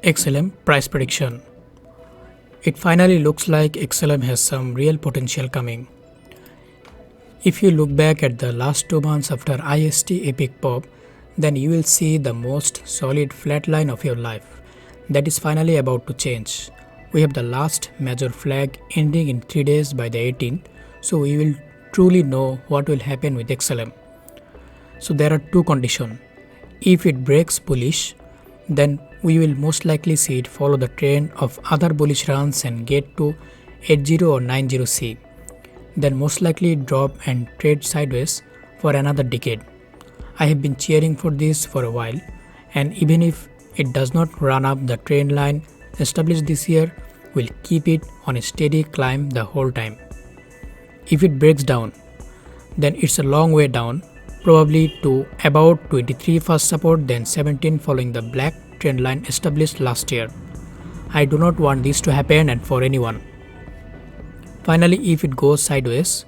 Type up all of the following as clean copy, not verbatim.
XLM price prediction. It finally looks like XLM has some real potential coming. If you look back at the last 2 months after IST epic pop, then you will see the most solid flat line of your life. That is finally about to change. We have the last major flag ending in 3 days by the 18th, so we will truly know what will happen with XLM. So there are two conditions. If it breaks bullish, then we will most likely see it follow the trend of other bullish runs and get to 80 or 90C. Then most likely drop and trade sideways for another decade. I have been cheering for this for a while, and even if it does not run up the trend line established this year, we'll keep it on a steady climb the whole time. If it breaks down, then it's a long way down, probably to about 23 first support, then 17 following the black trend line established last year. I do not want this to happen and for anyone. Finally, if it goes sideways,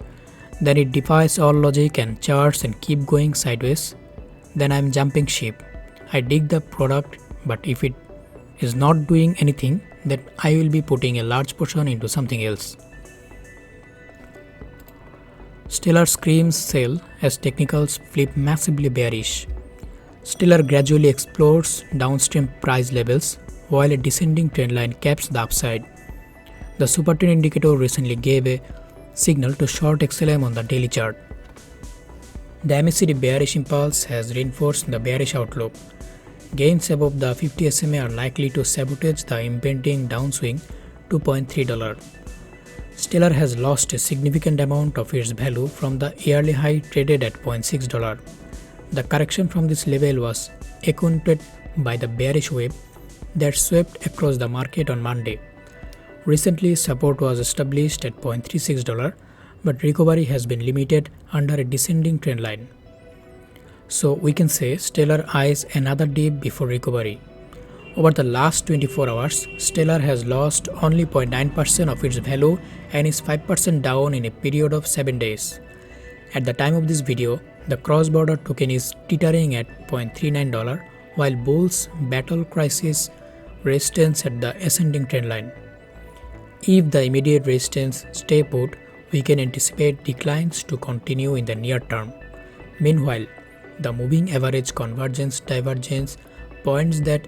then it defies all logic and charts and keep going sideways, then I am jumping ship. I dig the product, but if it is not doing anything, then I will be putting a large portion into something else. Stellar screams sell as technicals flip massively bearish. Stellar gradually explores downstream price levels while a descending trendline caps the upside. The super trend indicator recently gave a signal to short XLM on the daily chart. The MACD bearish impulse has reinforced the bearish outlook. Gains above the 50 SMA are likely to sabotage the impending downswing to $0.3. Stellar has lost a significant amount of its value from the yearly high traded at $0.6. The correction from this level was accounted by the bearish wave that swept across the market on Monday. Recently, support was established at $0.36, but recovery has been limited under a descending trend line. So we can say Stellar eyes another dip before recovery. Over the last 24 hours, Stellar has lost only 0.9% of its value and is 5% down in a period of 7 days. At the time of this video, the cross-border token is teetering at $0.39 while bulls battle crisis resistance at the ascending trend line. If the immediate resistance stay put, we can anticipate declines to continue in the near term. Meanwhile, the moving average convergence divergence points that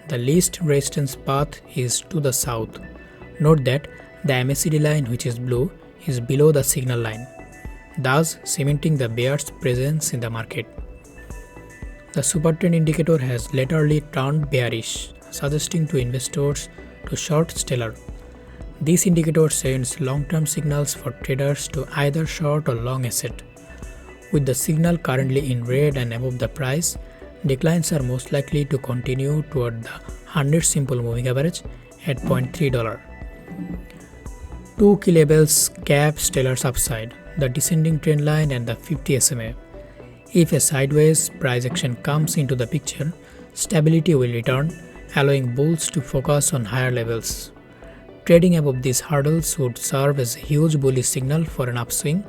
the least resistance path is to the south. Note that the MACD line, which is blue, is below the signal line, thus cementing the bear's presence in the market. The super trend indicator has latterly turned bearish, suggesting to investors to short Stellar. This indicator sends long-term signals for traders to either short or long asset. With the signal currently in red and above the price, declines are most likely to continue toward the 100 simple moving average at $0.3. Two key levels cap Stellar's upside, the descending trend line and the 50 SMA. If a sideways price action comes into the picture, stability will return, allowing bulls to focus on higher levels. Trading above these hurdles would serve as a huge bullish signal for an upswing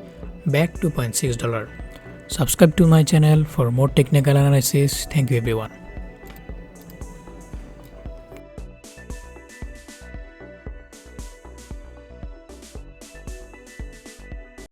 back to $0.6. Subscribe to my channel for more technical analysis. Thank you everyone.